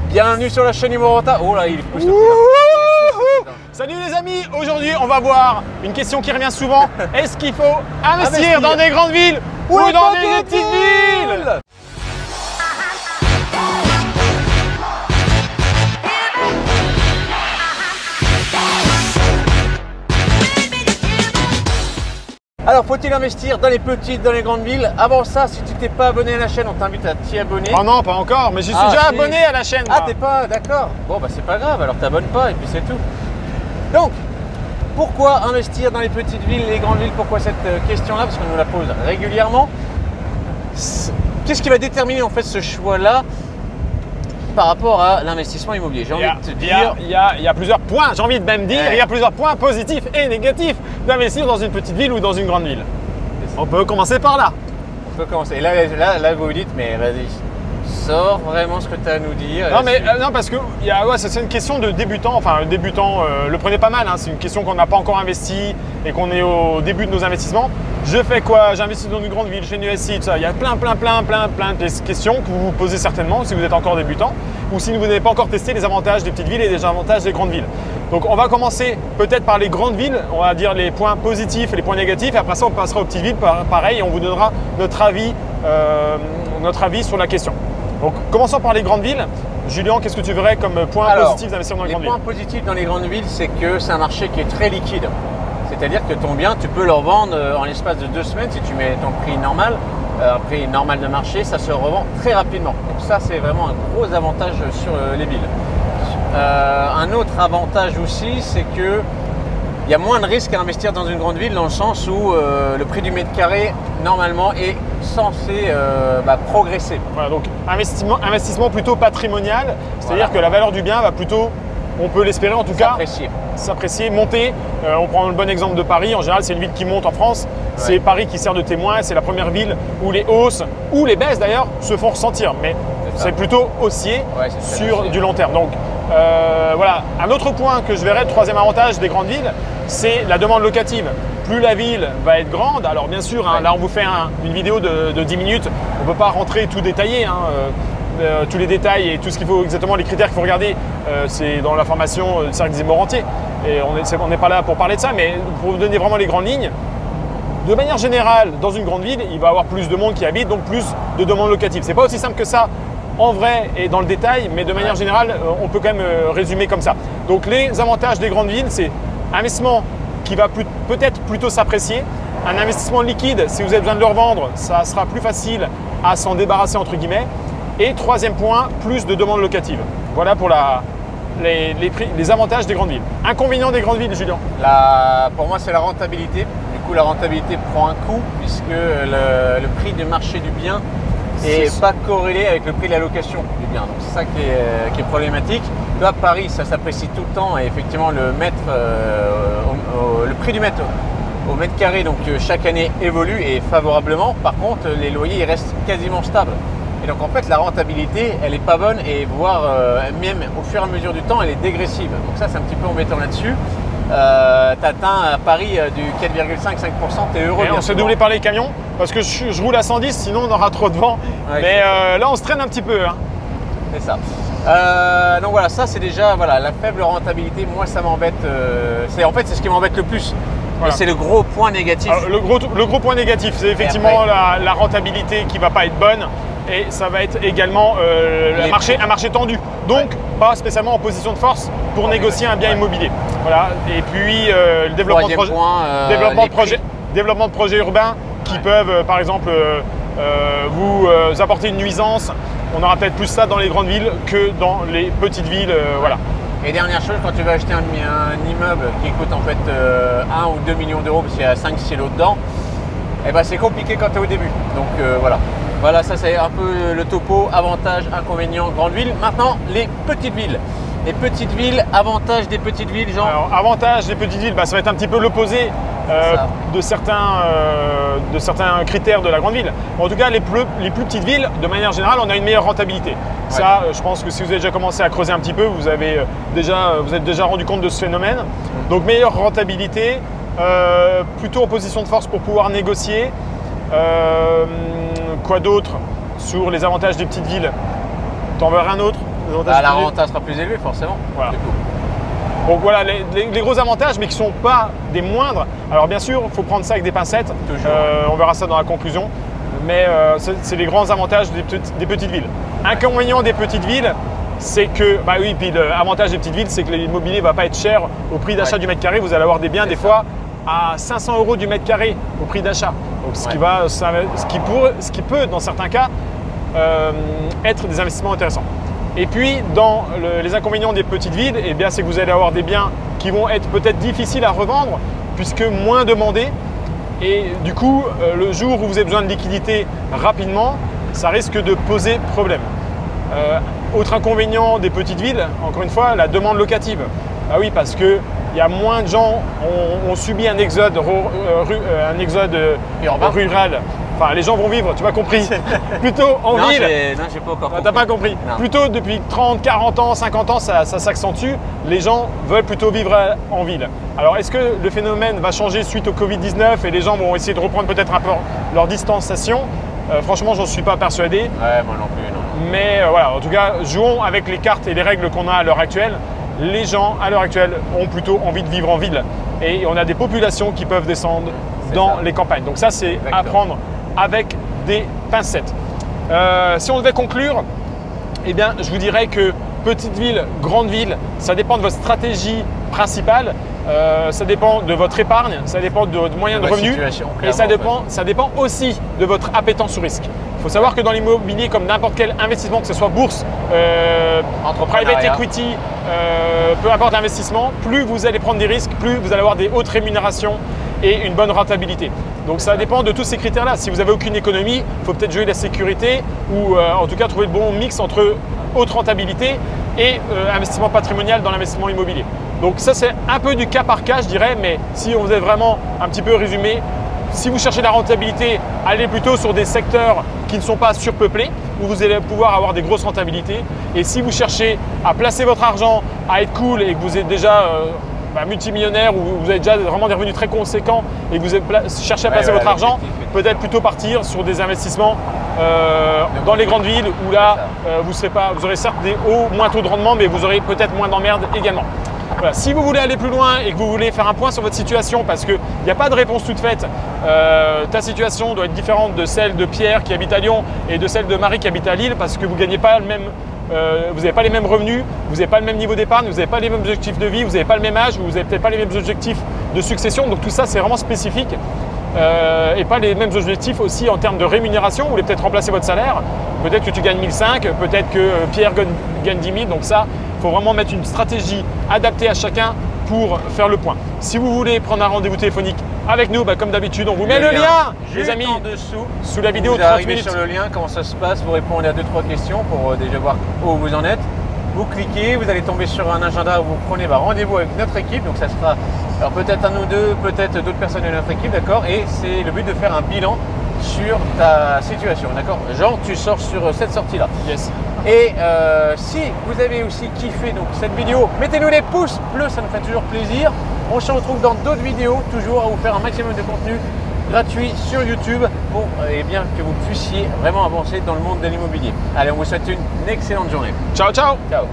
Bienvenue sur la chaîne Immorata. Oh là, il pousse. Salut les amis, aujourd'hui on va voir une question qui revient souvent. Est-ce qu'il faut investir dans des grandes villes ou dans des petites villes? Alors, faut-il investir dans les petites, dans les grandes villes? Avant ça, si tu t'es pas abonné à la chaîne, on t'invite à t'y abonner. Oh non, pas encore, mais j'y suis déjà abonné à la chaîne. Ah, t'es pas d'accord? Bon, bah c'est pas grave, alors t'abonnes pas et puis c'est tout. Donc, pourquoi investir dans les petites villes et les grandes villes? Pourquoi cette question-là? Parce qu'on nous la pose régulièrement. Qu'est-ce qui va déterminer en fait ce choix-là par rapport à l'investissement immobilier? J'ai envie de te dire… Il y a plusieurs points, j'ai envie de même dire, il y a plusieurs points positifs et négatifs d'investir dans une petite ville ou dans une grande ville. On peut commencer par là. On peut commencer. Et là vous vous dites, mais vas-y, sors vraiment ce que tu as à nous dire. Non, mais non, parce que c'est une question de débutant. Enfin, débutant, le prenez pas mal, hein, c'est une question qu'on n'a pas encore investi et qu'on est au début de nos investissements. Je fais quoi? J'investis dans une grande ville, je fais une SI, tout ça. Il y a plein de questions que vous vous posez certainement si vous êtes encore débutant ou si vous n'avez pas encore testé les avantages des petites villes et les avantages des grandes villes. Donc on va commencer peut-être par les grandes villes, on va dire les points positifs et les points négatifs, et après ça on passera aux petites villes, pareil, et on vous donnera notre avis sur la question. Donc commençons par les grandes villes. Julien, qu'est-ce que tu verrais comme point positif d'investir dans les grandes villes? Les points positifs dans les grandes villes, c'est que c'est un marché qui est très liquide. C'est-à-dire que ton bien, tu peux le revendre en l'espace de 2 semaines si tu mets ton prix normal, un prix normal de marché, ça se revend très rapidement. Donc ça, c'est vraiment un gros avantage sur les villes. Un autre avantage aussi, c'est que il y a moins de risques à investir dans une grande ville dans le sens où le prix du mètre carré, normalement, est censé progresser. Voilà, donc investissement plutôt patrimonial, c'est-à-dire que la valeur du bien va plutôt, on peut l'espérer en tout cas, s'apprécier, monter. On prend le bon exemple de Paris, en général c'est une ville qui monte en France, c'est Paris qui sert de témoin, c'est la première ville où les hausses, ou les baisses d'ailleurs, se font ressentir, mais c'est plutôt haussier sur du long terme. Donc voilà, un autre point que je verrais, le troisième avantage des grandes villes, c'est la demande locative. Plus la ville va être grande, alors bien sûr, là on vous fait une vidéo de 10 minutes, on ne peut pas rentrer tout détailler, tous les détails et tout ce qu'il faut, exactement les critères qu'il faut regarder, c'est dans la formation du Cercle des Immorentiers. Et on n'est pas là pour parler de ça, mais pour vous donner vraiment les grandes lignes, de manière générale, dans une grande ville, il va y avoir plus de monde qui habite, donc plus de demandes locatives. C'est pas aussi simple que ça en vrai et dans le détail, mais de manière générale, on peut quand même résumer comme ça. Donc les avantages des grandes villes, c'est investissement qui va peut-être plutôt s'apprécier, un investissement liquide, si vous avez besoin de le revendre, ça sera plus facile à s'en débarrasser entre guillemets. Et troisième point, plus de demandes locatives. Voilà pour les avantages des grandes villes. Inconvénients des grandes villes, Julien? Pour moi, c'est la rentabilité. Du coup, la rentabilité prend un coup puisque le prix du marché du bien n'est pas corrélé avec le prix de la location du bien. Donc c'est ça qui est problématique. Là, Paris, ça s'apprécie tout le temps et effectivement, le prix du mètre au mètre carré, donc chaque année évolue et favorablement. Par contre, les loyers ils restent quasiment stables. Et donc en fait la rentabilité elle n'est pas bonne et voire même au fur et à mesure du temps elle est dégressive. Donc ça c'est un petit peu embêtant là-dessus. Tu atteins à Paris du 4,5-5%, tu es heureux. Et on se fait doubler par les camions parce que je roule à 110 sinon on aura trop de vent. Ouais, mais là on se traîne un petit peu. Hein. C'est ça. Donc voilà, ça c'est déjà la faible rentabilité. Moi ça m'embête. En fait c'est ce qui m'embête le plus. Voilà. Et c'est le gros point négatif. Alors, le gros point négatif c'est effectivement la rentabilité qui ne va pas être bonne. Et ça va être également un marché tendu, donc pas spécialement en position de force pour négocier un bien immobilier. Voilà. Et puis le développement de projets urbains qui peuvent par exemple vous apporter une nuisance. On aura peut-être plus ça dans les grandes villes que dans les petites villes. Voilà. Et dernière chose, quand tu vas acheter un immeuble qui coûte en fait 1 ou 2 millions d'euros parce qu'il y a 5 silos dedans, eh ben, c'est compliqué quand tu es au début. Donc voilà. Voilà, ça c'est un peu le topo, avantages, inconvénients, grandes villes. Maintenant, les petites villes. Les petites villes, avantages des petites villes, genre… Alors, avantage des petites villes, ça va être un petit peu l'opposé de certains critères de la grande ville. En tout cas, les plus petites villes, de manière générale, on a une meilleure rentabilité. Ouais. Ça, je pense que si vous avez déjà commencé à creuser un petit peu, vous êtes déjà rendu compte de ce phénomène. Donc, meilleure rentabilité, plutôt en position de force pour pouvoir négocier. Quoi d'autre sur les avantages des petites villes? T'en verras un autre? La renta sera plus élevée forcément. Voilà. Donc voilà les gros avantages, mais qui ne sont pas des moindres. Alors bien sûr, il faut prendre ça avec des pincettes. On verra ça dans la conclusion. Mais c'est les grands avantages des petites villes. Inconvénient des petites villes, c'est que, bah oui, puis l'avantage des petites villes, c'est que l'immobilier ne va pas être cher au prix d'achat du mètre carré. Vous allez avoir des biens des fois à 500 € du mètre carré au prix d'achat. Donc ce qui peut, dans certains cas, être des investissements intéressants. Et puis, dans les inconvénients des petites villes, eh bien, c'est que vous allez avoir des biens qui vont être peut-être difficiles à revendre, puisque moins demandés. Et du coup, le jour où vous avez besoin de liquidité rapidement, ça risque de poser problème. Autre inconvénient des petites villes, encore une fois, la demande locative. Ah oui, parce qu'il y a moins de gens ont subi un exode, rural. Enfin, les gens vont vivre, tu m'as compris, plutôt en ville. Non, j'ai pas encore compris. T'as pas compris. Non. Plutôt depuis 30, 40 ans, 50 ans, ça s'accentue. Les gens veulent plutôt vivre en ville. Alors, est-ce que le phénomène va changer suite au Covid-19 et les gens vont essayer de reprendre peut-être un peu leur distanciation? Franchement, j'en suis pas persuadé. Ouais, moi non plus, non. Mais voilà, en tout cas, jouons avec les cartes et les règles qu'on a à l'heure actuelle. Les gens, à l'heure actuelle, ont plutôt envie de vivre en ville. Et on a des populations qui peuvent descendre dans les campagnes. Donc ça, c'est à prendre avec des pincettes. Si on devait conclure, eh bien, je vous dirais que petite ville, grande ville, ça dépend de votre stratégie principale, ça dépend de votre épargne, ça dépend de votre moyen de revenu et ça dépend aussi de votre appétence au risque. Il faut savoir que dans l'immobilier, comme n'importe quel investissement, que ce soit bourse, private equity, peu importe l'investissement, plus vous allez prendre des risques, plus vous allez avoir des hautes rémunérations et une bonne rentabilité. Donc ça dépend de tous ces critères-là. Si vous n'avez aucune économie, il faut peut-être jouer la sécurité ou en tout cas trouver le bon mix entre haute rentabilité et investissement patrimonial dans l'investissement immobilier. Donc ça, c'est un peu du cas par cas, je dirais, mais si on faisait vraiment un petit peu résumé, si vous cherchez la rentabilité, allez plutôt sur des secteurs qui ne sont pas surpeuplés, où vous allez pouvoir avoir des grosses rentabilités. Et si vous cherchez à placer votre argent, à être cool et que vous êtes déjà multimillionnaire ou vous avez déjà vraiment des revenus très conséquents et que vous cherchez à placer votre argent, peut-être plutôt partir sur des investissements dans les grandes villes où là, vous aurez certes des hauts, moins taux de rendement, mais vous aurez peut-être moins d'emmerdes également. Voilà. Si vous voulez aller plus loin et que vous voulez faire un point sur votre situation, parce qu'il n'y a pas de réponse toute faite, ta situation doit être différente de celle de Pierre qui habite à Lyon et de celle de Marie qui habite à Lille, parce que vous gagnez pas le même, vous n'avez pas les mêmes revenus, vous n'avez pas le même niveau d'épargne, vous n'avez pas les mêmes objectifs de vie, vous n'avez pas le même âge, vous n'avez peut-être pas les mêmes objectifs de succession. Donc tout ça, c'est vraiment spécifique. Et pas les mêmes objectifs aussi en termes de rémunération. Vous voulez peut-être remplacer votre salaire. Peut-être que tu gagnes 1005, peut-être que Pierre gagne 10 000. Donc ça, il faut vraiment mettre une stratégie adaptée à chacun pour faire le point. Si vous voulez prendre un rendez-vous téléphonique avec nous, comme d'habitude, on vous met le lien, les amis, en dessous, sous la vidéo. Vous arrivez sur le lien, comment ça se passe, vous répondez à 2-3 questions pour déjà voir où vous en êtes. Vous cliquez, vous allez tomber sur un agenda où vous prenez rendez-vous avec notre équipe. Donc ça sera alors peut-être un ou deux, peut-être d'autres personnes de notre équipe, d'accord. Et c'est le but de faire un bilan sur ta situation, d'accord. Genre tu sors sur cette sortie-là. Yes. Et si vous avez aussi kiffé donc, cette vidéo, mettez-nous des pouces bleus, ça nous fait toujours plaisir. On se retrouve dans d'autres vidéos, toujours à vous faire un maximum de contenu gratuit sur YouTube pour bien que vous puissiez vraiment avancer dans le monde de l'immobilier. Allez, on vous souhaite une excellente journée. Ciao, ciao. Ciao.